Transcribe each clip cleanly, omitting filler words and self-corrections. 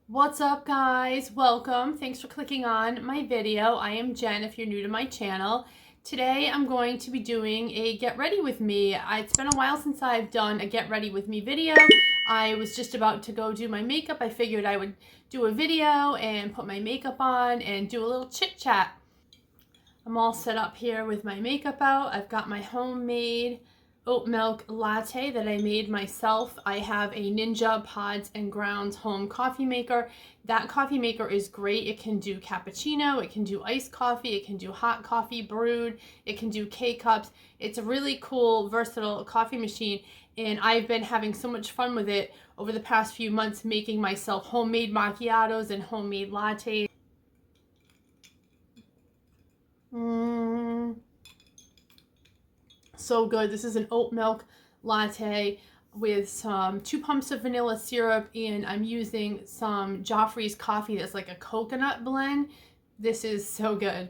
What's up, guys? Welcome. Thanks for clicking on my video. I am Jen if you're new to my channel. Today I'm going to be doing a get ready with me. It's been a while since I've done a get ready with me video. I was just about to go do my makeup. I figured I would do a video and put my makeup on and do a little chit chat. I'm all set up here with my makeup out. I've got my homemade oat milk latte that I made myself. I have a Ninja Pods and Grounds home coffee maker. That coffee maker is great. It can do cappuccino, it can do iced coffee, it can do hot coffee brewed, it can do K-cups. It's a really cool, versatile coffee machine, and I've been having so much fun with it over the past few months, making myself homemade macchiatos and homemade lattes. So good. This is an oat milk latte with some 2 pumps of vanilla syrup, and I'm using some Joffrey's coffee that's like a coconut blend. This is so good.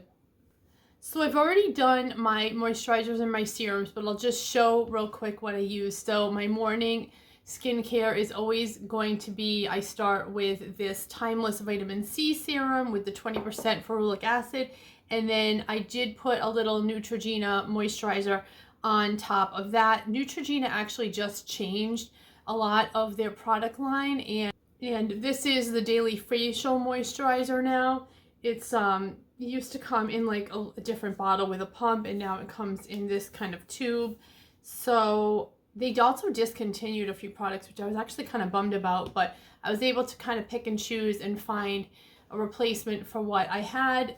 So I've already done my moisturizers and my serums, but I'll just show real quick what I use. So my morning skincare is always going to be, I start with this Timeless Vitamin C serum with the 20% ferulic acid, and then I did put a little Neutrogena moisturizer on top of that. Neutrogena actually just changed a lot of their product line, and this is the daily facial moisturizer now. It's it used to come in like a different bottle with a pump, and now it comes in this kind of tube. So they also discontinued a few products, which I was actually kind of bummed about, but I was able to kind of pick and choose and find a replacement for what I had.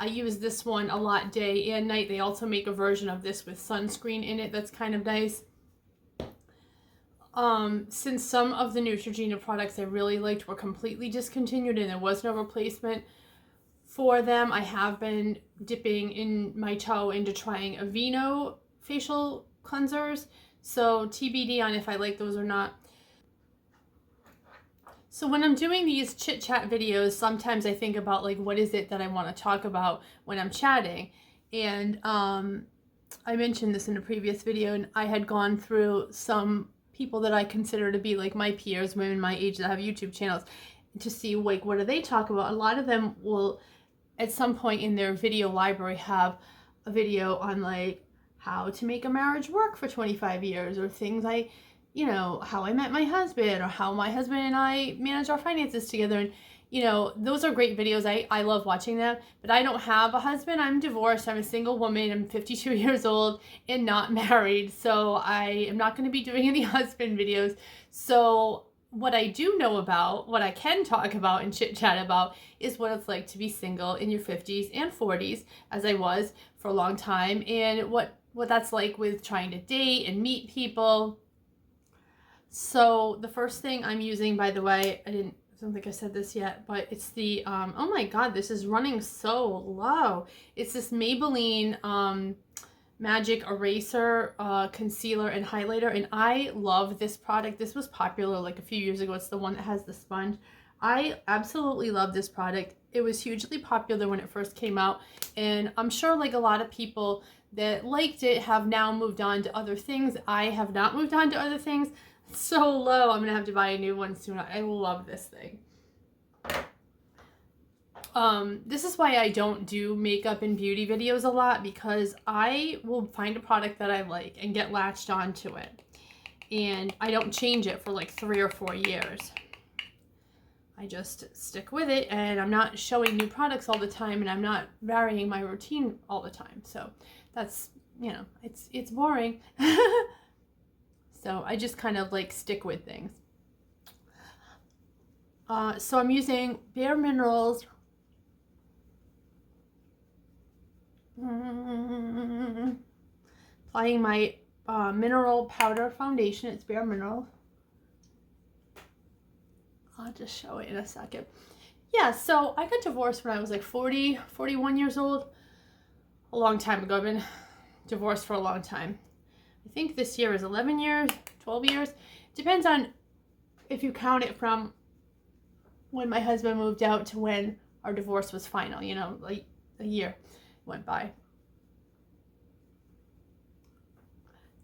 I use this one a lot day and night. They also make a version of this with sunscreen in it that's kind of nice. Since some of the Neutrogena products I really liked were completely discontinued and there was no replacement for them, I have been dipping in my toe into trying Aveeno facial cleansers. So TBD on if I like those or not. So when I'm doing these chit chat videos, sometimes I think about like, what is it that I want to talk about when I'm chatting? And I mentioned this in a previous video, and I had gone through some people that I consider to be like my peers, women my age that have YouTube channels, to see like, what do they talk about? A lot of them will at some point in their video library have a video on like how to make a marriage work for 25 years, or things how I met my husband, or how my husband and I manage our finances together. And, those are great videos. I love watching them, but I don't have a husband. I'm divorced. I'm a single woman. I'm 52 years old and not married. So I am not going to be doing any husband videos. So what I do know about, what I can talk about and chit chat about, is what it's like to be single in your 50s and 40s, as I was for a long time, and what that's like with trying to date and meet people. So the first thing I'm using, by the way, I don't think I said this yet, but it's the, oh my God, this is running so low. It's this Maybelline Magic Eraser Concealer and Highlighter, and I love this product. This was popular like a few years ago. It's the one that has the sponge. I absolutely love this product. It was hugely popular when it first came out, and I'm sure like a lot of people that liked it have now moved on to other things. I have not moved on to other things. So low, I'm gonna have to buy a new one soon. I love this thing. This is why I don't do makeup and beauty videos a lot, because I will find a product that I like and get latched onto it, and I don't change it for like 3 or 4 years. I just stick with it, and I'm not showing new products all the time, and I'm not varying my routine all the time. So that's, it's boring. So I just kind of like stick with things. So I'm using Bare Minerals applying my mineral powder foundation. It's Bare Minerals. I'll just show it in a second. Yeah, so I got divorced when I was like 40, 41 years old. A long time ago. I've been divorced for a long time. I think this year is 11 years, 12 years. Depends on if you count it from when my husband moved out to when our divorce was final, like a year went by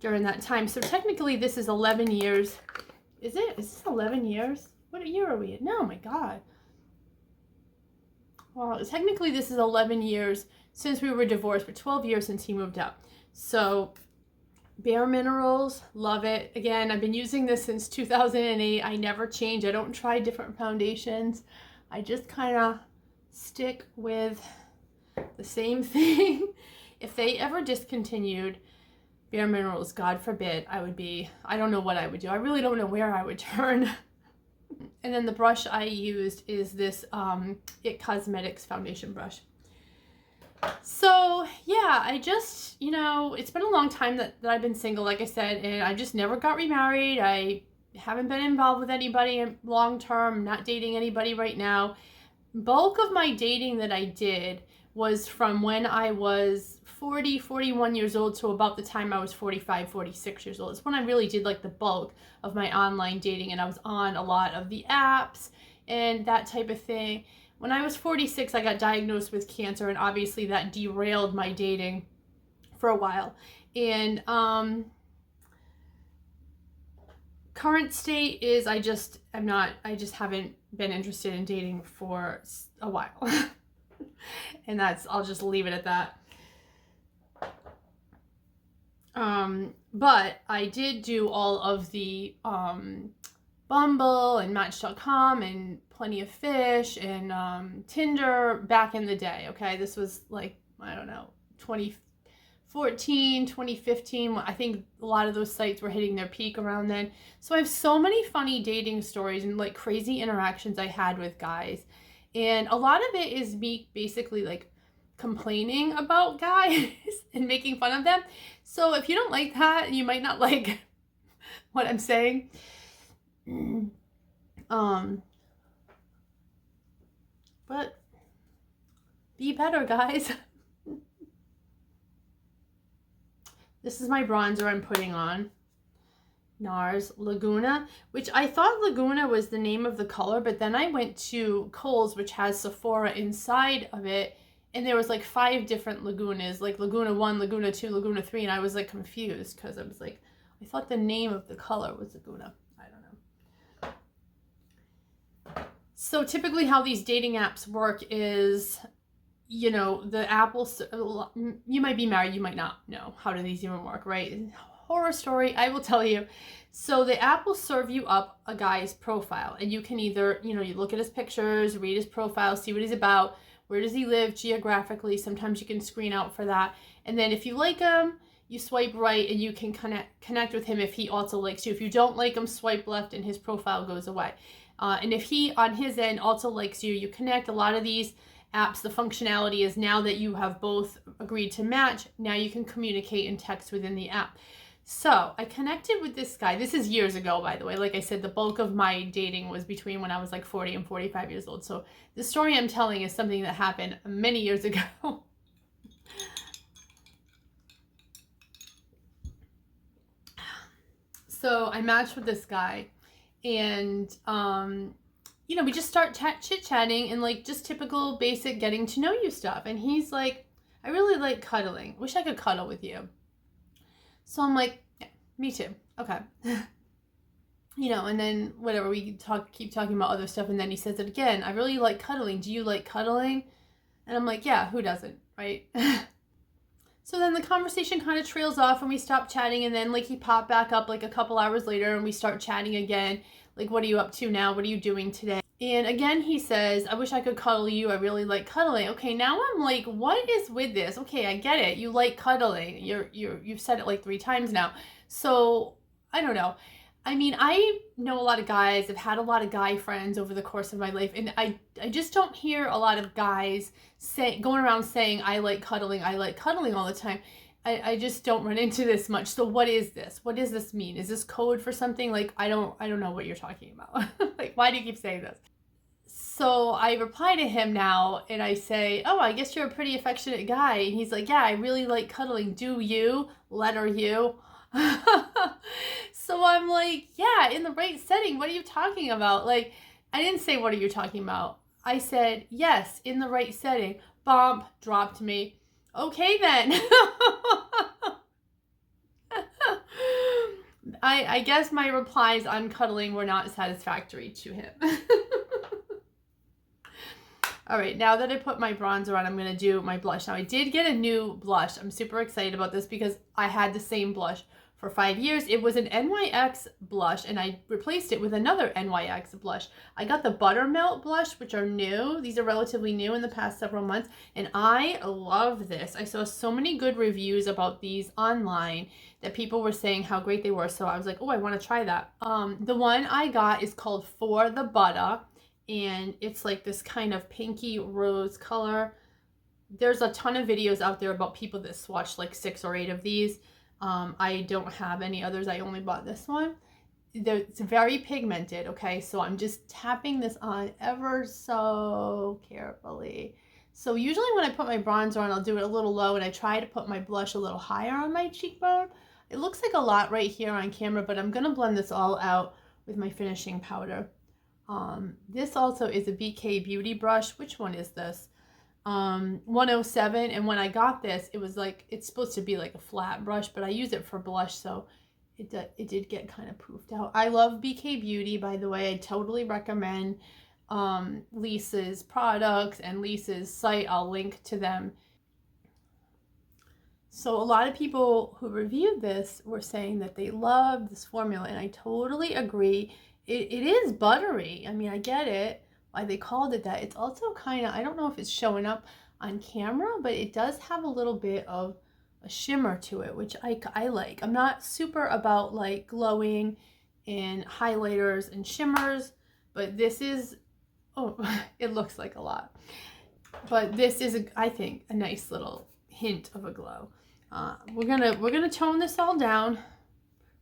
during that time. So technically this is 11 years. Is it? Is this 11 years? What year are we in? No, my God. Well, technically this is 11 years since we were divorced, but 12 years since he moved out. So Bare Minerals, love it. Again, I've been using this since 2008. I never change. I don't try different foundations. I just kind of stick with the same thing. If they ever discontinued Bare Minerals, God forbid, I don't know what I would do. I really don't know where I would turn. And then the brush I used is this IT Cosmetics foundation brush. So yeah, I just, it's been a long time that I've been single, like I said, and I just never got remarried. I haven't been involved with anybody long term, not dating anybody right now. Bulk of my dating that I did was from when I was 40, 41 years old to about the time I was 45, 46 years old. It's when I really did like the bulk of my online dating, and I was on a lot of the apps and that type of thing. When I was 46, I got diagnosed with cancer, and obviously that derailed my dating for a while. And current state is I just haven't been interested in dating for a while. And I'll just leave it at that. But I did do all of the Bumble and Match.com and Plenty of Fish and Tinder back in the day, okay? This was like, I don't know, 2014, 2015. I think a lot of those sites were hitting their peak around then. So I have so many funny dating stories and like crazy interactions I had with guys. And a lot of it is me basically like complaining about guys and making fun of them. So if you don't like that, you might not like what I'm saying. But be better, guys. This is my bronzer I'm putting on. Nars Laguna, which I thought Laguna was the name of the color, but then I went to Kohl's, which has SEPHORA inside of it, and there was like 5 different Lagunas, like Laguna 1, Laguna 2, Laguna 3, and I was like confused because I was like, I thought the name of the color was Laguna. I don't know. So typically how these dating apps work is, the Apple, you might be married, you might not know. How do these even work, right? Horror story, I will tell you. So the app will serve you up a guy's profile, and you can either, you look at his pictures, read his profile, see what he's about, where does he live geographically. Sometimes you can screen out for that. And then if you like him, you swipe right and you can connect with him if he also likes you. If you don't like him, swipe left and his profile goes away. And if he, on his end, also likes you, you connect. A lot of these apps, the functionality is now that you have both agreed to match, now you can communicate and text within the app. So I connected with this guy. This is years ago, by the way. Like I said, the bulk of my dating was between when I was like 40 and 45 years old. So the story I'm telling is something that happened many years ago. So I matched with this guy, and we just start chit-chatting and like just typical basic getting to know you stuff. And he's like, I really like cuddling. Wish I could cuddle with you. So I'm like, yeah, me too. Okay. And then whatever, we keep talking about other stuff. And then he says it again. I really like cuddling. Do you like cuddling? And I'm like, yeah, who doesn't, right? So then the conversation kind of trails off and we stop chatting. And then like he popped back up like a couple hours later and we start chatting again. Like, what are you up to now? What are you doing today? And again, he says, I wish I could cuddle you. I really like cuddling. Okay, now I'm like, what is with this? Okay, I get it. You like cuddling. You've said it like 3 times now. So I don't know. I mean, I know a lot of guys. I've had a lot of guy friends over the course of my life. And I just don't hear a lot of guys going around saying, I like cuddling all the time. I just don't run into this much. So what is this? What does this mean? Is this code for something? Like, I don't know what you're talking about. Like, why do you keep saying this? So I reply to him now and I say, oh, I guess you're a pretty affectionate guy. And he's like, yeah, I really like cuddling. Do you? Letter U. So I'm like, yeah, in the right setting. What are you talking about? Like, I didn't say, what are you talking about? I said, yes, in the right setting. Bomb dropped me. Okay, then. I guess my replies on cuddling were not satisfactory to him. All right, now that I put my bronzer on, I'm going to do my blush. Now, I did get a new blush. I'm super excited about this because I had the same blush for 5 years. It was an NYX blush, and I replaced it with another NYX blush. I got the Buttermelt Blush, which are new. These are relatively new in the past several months, and I love this. I saw so many good reviews about these online that people were saying how great they were, so I was like, oh, I want to try that. The one I got is called For the Butter, and it's like this kind of pinky rose color. There's a ton of videos out there about people that swatched like 6 or 8 of these. I don't have any others. I only bought this one. It's very pigmented, okay? So I'm just tapping this on ever so carefully. So usually when I put my bronzer on, I'll do it a little low, and I try to put my blush a little higher on my cheekbone. It looks like a lot right here on camera, but I'm gonna blend this all out with my finishing powder. This also is a BK Beauty brush. Which one is this? 107, and when I got this, it was like, it's supposed to be like a flat brush, but I use it for blush, so it did get kind of poofed out. I love BK Beauty, by the way. I totally recommend Lisa's products and Lisa's site. I'll link to them. So a lot of people who reviewed this were saying that they love this formula, and I totally agree. It is buttery. I mean, I get it, why they called it that. It's also kind of, I don't know if it's showing up on camera, but it does have a little bit of a shimmer to it, which I like. I'm not super about like glowing and highlighters and shimmers, but this is, oh, it looks like a lot. But this is, I think, a nice little hint of a glow. We're gonna tone this all down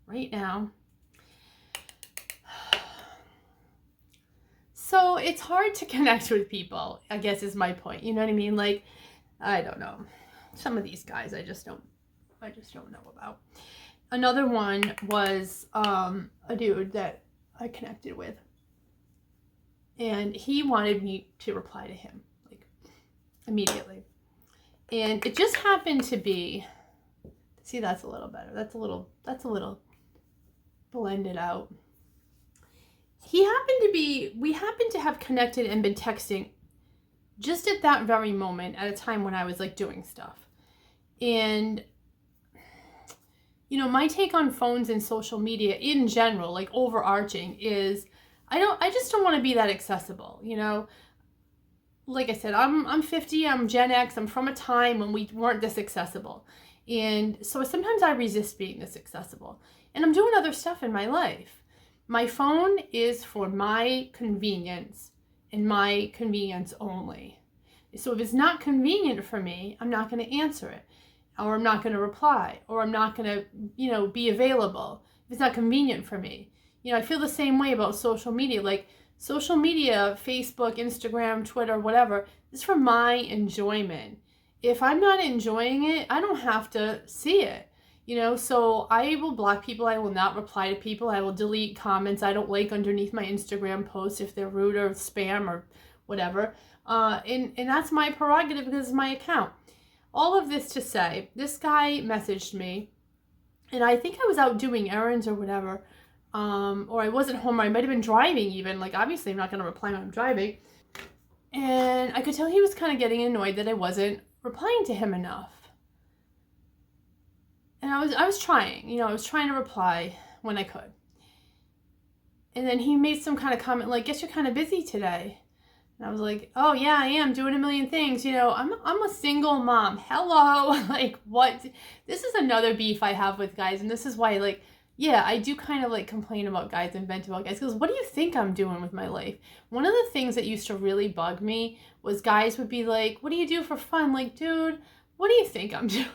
right now. So it's hard to connect with people, I guess is my point. You know what I mean? Like, I don't know. Some of these guys I just don't know about. Another one was a dude that I connected with, and he wanted me to reply to him like immediately. And it just happened to be, see, that's a little better. That's a little blended out. We happened to have connected and been texting just at that very moment at a time when I was like doing stuff. And, you know, my take on phones and social media in general, like overarching, is I just don't want to be that accessible, you know? Like I said, I'm 50, I'm Gen X, I'm from a time when we weren't this accessible. And so sometimes I resist being this accessible. And I'm doing other stuff in my life. My phone is for my convenience and my convenience only. So if it's not convenient for me, I'm not going to answer it, or I'm not going to reply, or I'm not going to, you know, be available if it's not convenient for me. You know, I feel the same way about social media. Like social media, Facebook, Instagram, Twitter, whatever, is for my enjoyment. If I'm not enjoying it, I don't have to see it. You know, so I will block people. I will not reply to people. I will delete comments I don't like underneath my Instagram posts if they're rude or spam or whatever. And that's my prerogative because it's my account. All of this to say, this guy messaged me, and I think I was out doing errands or whatever, or I wasn't home, or I might have been driving even. Like, obviously I'm not going to reply when I'm driving. And I could tell he was kind of getting annoyed that I wasn't replying to him enough. And I was trying, you know, I was trying to reply when I could. And then he made some kind of comment like, guess you're kind of busy today. And I was like, oh yeah, I am doing a million things. You know, I'm a single mom. Hello. Like, what? This is another beef I have with guys. And this is why, like, yeah, I do kind of like complain about guys and vent about guys. Because what do you think I'm doing with my life? One of the things that used to really bug me was guys would be like, what do you do for fun? Like, dude, what do you think I'm doing?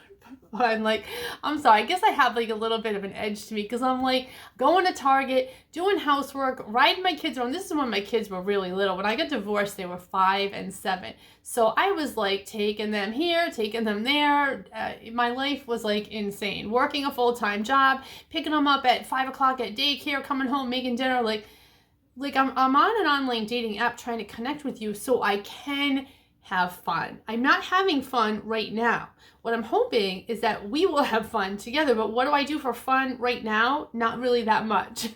I'm like, I'm sorry, I guess I have like a little bit of an edge to me because I'm like going to Target, doing housework, riding my kids around. This is when my kids were really little. When I got divorced, they were 5 and 7. So I was like taking them here, taking them there. My life was like insane. Working a full-time job, picking them up at 5 o'clock at daycare, coming home, making dinner. Like I'm on an online dating app trying to connect with you so I can have fun. I'm not having fun right now. What I'm hoping is that we will have fun together, but what do I do for fun right now? Not really that much.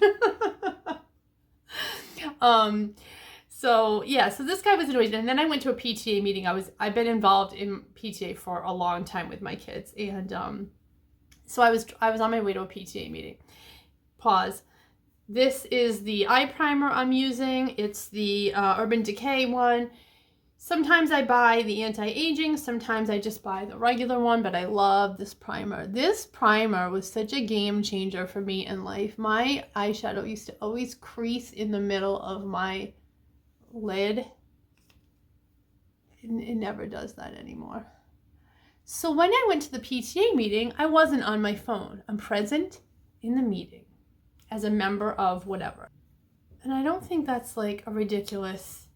So yeah, so this guy was annoyed, and then I went to a PTA meeting. I've been involved in PTA for a long time with my kids, and so I was on my way to a PTA meeting. Pause. This is the eye primer I'm using. It's the Urban Decay one. Sometimes I buy the anti-aging, sometimes I just buy the regular one, but I love this primer. This primer was such a game changer for me in life. My eyeshadow used to always crease in the middle of my lid. It never does that anymore. So when I went to the PTA meeting, I wasn't on my phone. I'm present in the meeting as a member of whatever. And I don't think that's like a ridiculous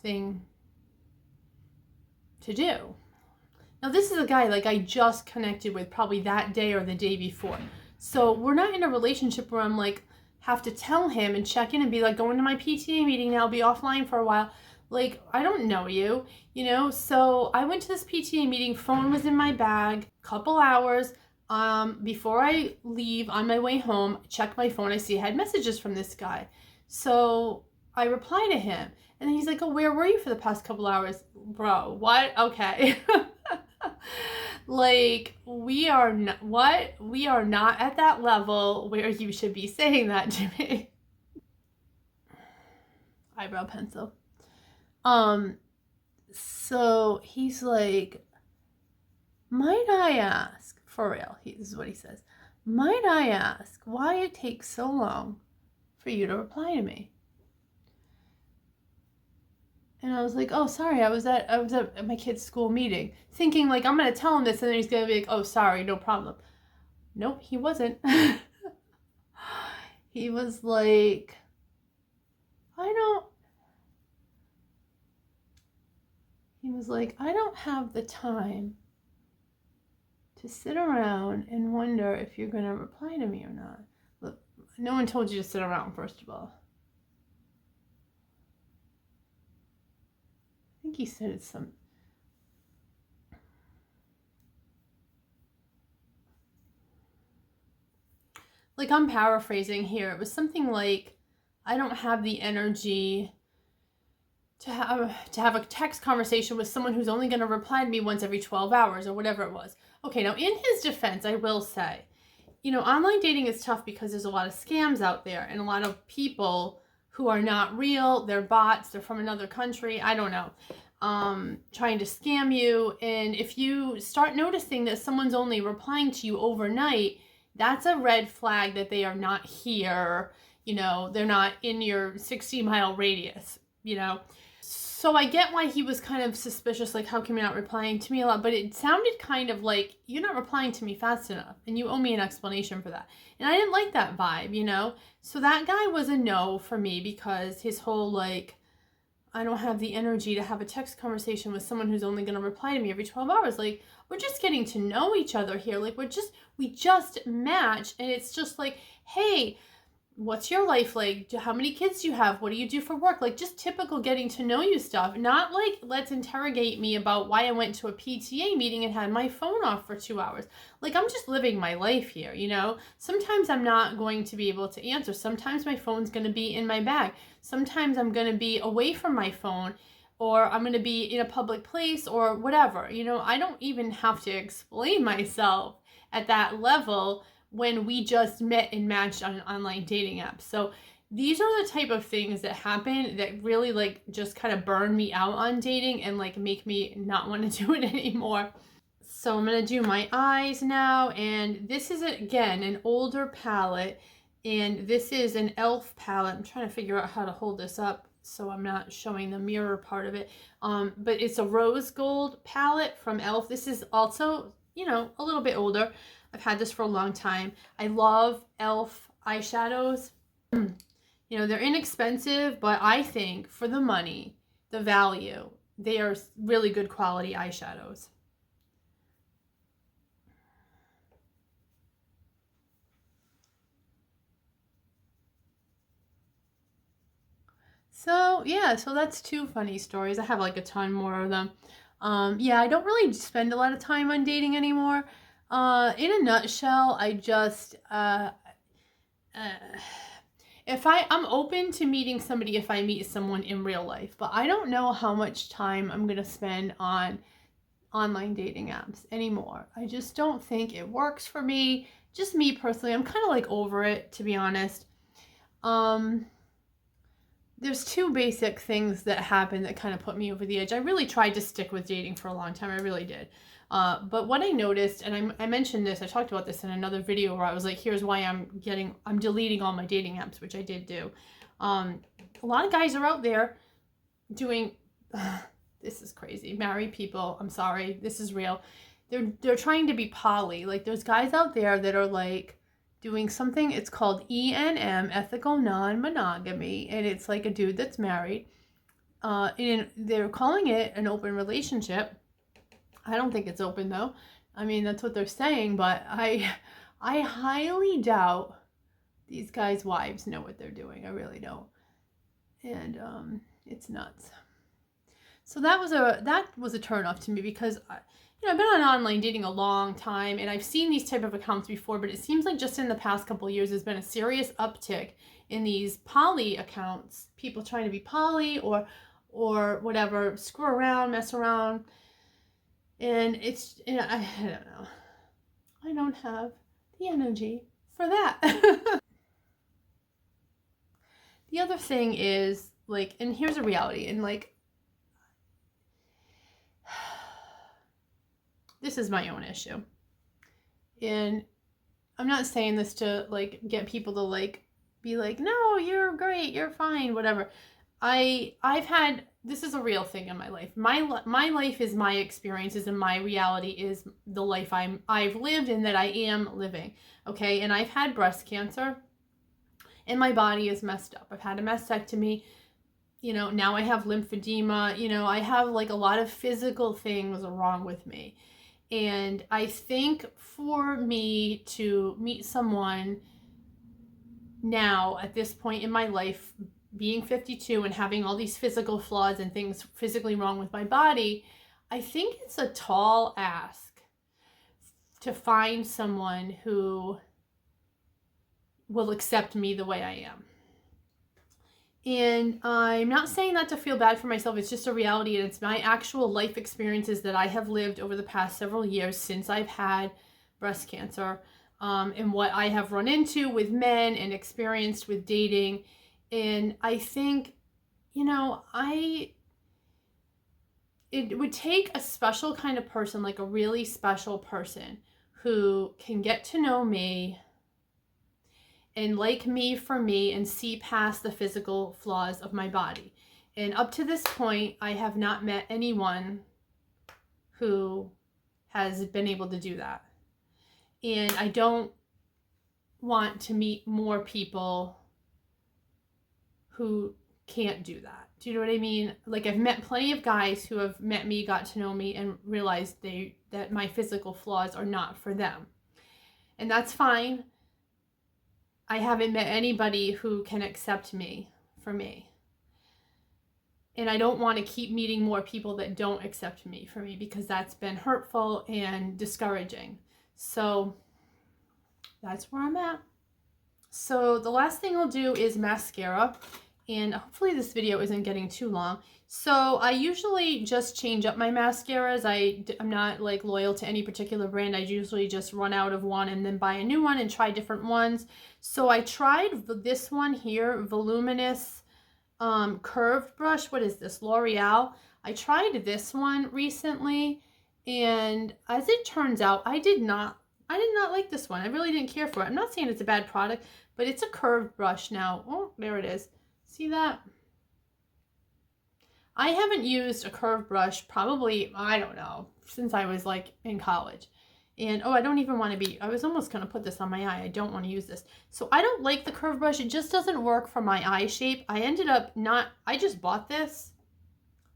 thing to do. Now this is a guy like I just connected with probably that day or the day before. So we're not in a relationship where I'm like have to tell him and check in and be like, going to my PTA meeting now, I'll be offline for a while. Like, I don't know you, you know? So I went to this PTA meeting, phone was in my bag, couple hours. Before I leave on my way home, check my phone, I see I had messages from this guy. So I reply to him, and then he's like, oh, where were you for the past couple hours? Bro, what? Okay. Like, we are not, what? We are not at that level where you should be saying that to me. Eyebrow pencil. So he's like, might I ask, for real, this is what he says, might I ask why it takes so long for you to reply to me? And I was like, oh, sorry, I was at my kid's school meeting, thinking like, I'm going to tell him this, and then he's going to be like, oh, sorry, no problem. Nope, he wasn't. He was like, I don't have the time to sit around and wonder if you're going to reply to me or not. Look, no one told you to sit around, first of all. I think he said it's some... Like, I'm paraphrasing here. It was something like, I don't have the energy to have a text conversation with someone who's only going to reply to me once every 12 hours or whatever it was. Okay, now in his defense, I will say, you know, online dating is tough because there's a lot of scams out there and a lot of people who are not real. They're bots. They're from another country. I don't know. Trying to scam you. And if you start noticing that someone's only replying to you overnight, that's a red flag that they are not here. You know, they're not in your 60-mile radius, you know. So I get why he was kind of suspicious, like, how come you're not replying to me a lot? But it sounded kind of like, you're not replying to me fast enough, and you owe me an explanation for that. And I didn't like that vibe, you know? So that guy was a no for me because his whole, like, I don't have the energy to have a text conversation with someone who's only going to reply to me every 12 hours. Like, we're just getting to know each other here. Like, we just match, and it's just like, hey, what's your life like? How many kids do you have? What do you do for work? Like, just typical getting to know you stuff. Not like, let's interrogate me about why I went to a PTA meeting and had my phone off for 2 hours. Like, I'm just living my life here, you know? Sometimes I'm not going to be able to answer. Sometimes my phone's going to be in my bag. Sometimes I'm going to be away from my phone, or I'm going to be in a public place or whatever. You know, I don't even have to explain myself at that level when we just met and matched on an online dating app. So these are the type of things that happen that really like just kind of burn me out on dating and like make me not want to do it anymore. So I'm going to do my eyes now, and this is again an older palette, and this is an e.l.f. palette. I'm trying to figure out how to hold this up so I'm not showing the mirror part of it. But it's a rose gold palette from e.l.f. This is also, you know, a little bit older. I've had this for a long time. I love e.l.f. eyeshadows. You know, they're inexpensive, but I think for the money, the value, they are really good quality eyeshadows. So yeah, so that's two funny stories. I have like a ton more of them. Yeah, I don't really spend a lot of time on dating anymore. In a nutshell, I just if I'm open to meeting somebody if I meet someone in real life, but I don't know how much time I'm gonna spend on online dating apps anymore. I just don't think it works for me. Just me personally, I'm kind of like over it, to be honest. There's two basic things that happen that kind of put me over the edge. I really tried to stick with dating for a long time. I really did. But what I noticed, and I mentioned this, I talked about this in another video where I was like, here's why I'm deleting all my dating apps, which I did do. A lot of guys are out there doing, this is crazy. Married people, I'm sorry, this is real. They're trying to be poly. Like there's guys out there that are like, doing something, it's called E.n.m, ethical non-monogamy, and it's like a dude that's married, and they're calling it an open relationship. I don't think it's open though. I mean, that's what they're saying, but I highly doubt these guys' wives know what they're doing. I really don't. And it's nuts. So that was a turn off to me because I've been on online dating a long time, and I've seen these type of accounts before, but it seems like just in the past couple of years, there's been a serious uptick in these poly accounts, people trying to be poly or whatever, screw around, mess around, and it's, I don't know. I don't have the energy for that. The other thing is, like, and here's a reality, and like, this is my own issue. And I'm not saying this to like get people to like be like, no, you're great, you're fine, whatever. I've had, this is a real thing in my life. My life is my experiences, and my reality is the life I've lived and that I am living. Okay, and I've had breast cancer, and my body is messed up. I've had a mastectomy. Now I have lymphedema. I have like a lot of physical things wrong with me. And I think for me to meet someone now at this point in my life, being 52 and having all these physical flaws and things physically wrong with my body, I think it's a tall ask to find someone who will accept me the way I am. And I'm not saying that to feel bad for myself. It's just a reality, and it's my actual life experiences that I have lived over the past several years since I've had breast cancer, and what I have run into with men and experienced with dating. And I think, it would take a special kind of person, like a really special person who can get to know me and like me for me and see past the physical flaws of my body. And up to this point, I have not met anyone who has been able to do that. And I don't want to meet more people who can't do that. Do you know what I mean? Like, I've met plenty of guys who have met me, got to know me, and realized that my physical flaws are not for them. And that's fine. I haven't met anybody who can accept me for me. And I don't want to keep meeting more people that don't accept me for me, because that's been hurtful and discouraging. So that's where I'm at. So the last thing I'll do is mascara. And hopefully this video isn't getting too long. So I usually just change up my mascaras. I'm not like loyal to any particular brand. I usually just run out of one and then buy a new one and try different ones. So I tried this one here, Voluminous Curved Brush. What is this? L'Oreal. I tried this one recently, and as it turns out, I did not like this one. I really didn't care for it. I'm not saying it's a bad product, but it's a curved brush now. Oh, there it is. See that? I haven't used a curved brush probably, I don't know, since I was like in college. And oh, I don't even want to be, I was almost going to put this on my eye. I don't want to use this. So I don't like the curved brush. It just doesn't work for my eye shape. I ended up I just bought this.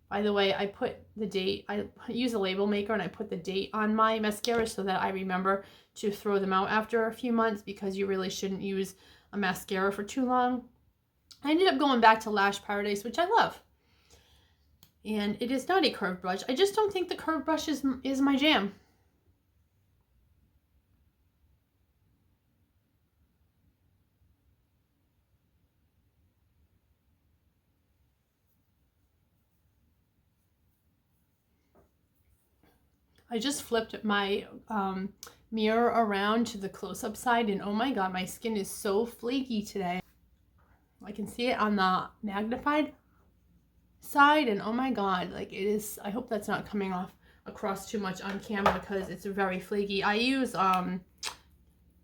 By the way, I put the date, I use a label maker and I put the date on my mascara so that I remember to throw them out after a few months, because you really shouldn't use a mascara for too long. I ended up going back to Lash Paradise, which I love. And it is not a curved brush. I just don't think the curved brush is my jam. I just flipped my mirror around to the close-up side, and oh my god, my skin is so flaky today. I can see it on the magnified side, and oh my god, like it is. I hope that's not coming off across too much on camera because it's very flaky. I use a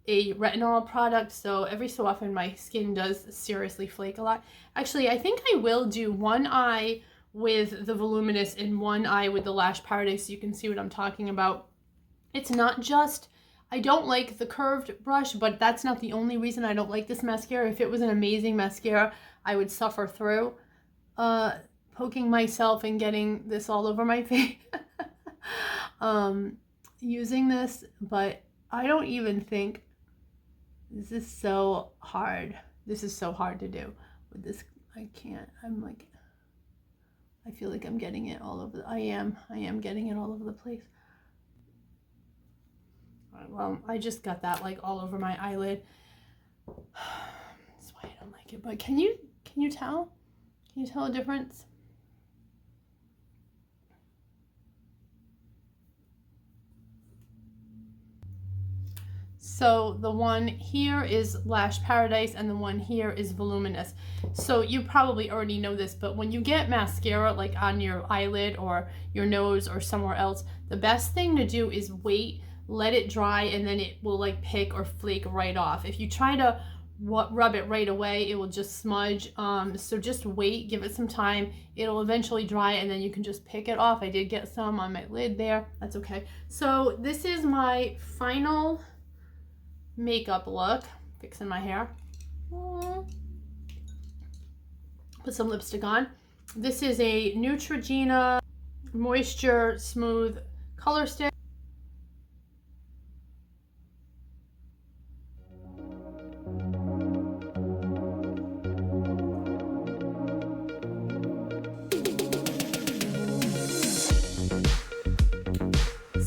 retinol product, so every so often my skin does seriously flake a lot. Actually, I think I will do one eye with the voluminous and one eye with the Lash Paradise so you can see what I'm talking about. It's not just, I don't like the curved brush, but that's not the only reason I don't like this mascara. If it was an amazing mascara, I would suffer through poking myself and getting this all over my face using this, but I don't even think, this is so hard. This is so hard to do with this. I can't, I feel like I'm getting it all over. I am getting it all over the place. Well, I just got that like all over my eyelid. That's why I don't like it. But can you tell? Can you tell a difference? So the one here is Lash Paradise and the one here is Voluminous. So you probably already know this, but when you get mascara like on your eyelid or your nose or somewhere else, the best thing to do is wait, let it dry, and then it will like pick or flake right off. If you try to rub it right away, it will just smudge. So just wait, give it some time. It'll eventually dry and then you can just pick it off. I did get some on my lid there. That's okay. So this is my final makeup look. Fixing my hair. Put some lipstick on. This is a Neutrogena Moisture Smooth Color Stick.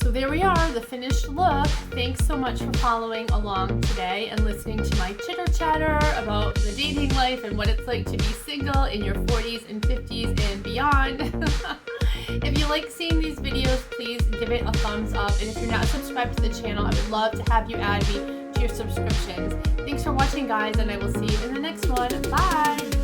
So there we are, the finished look. Thanks so much for following along today and listening to my chitter chatter about the dating life and what it's like to be single in your 40s and 50s and beyond. If you like seeing these videos, please give it a thumbs up. And if you're not subscribed to the channel, I would love to have you add me to your subscriptions. Thanks for watching, guys, and I will see you in the next one. Bye!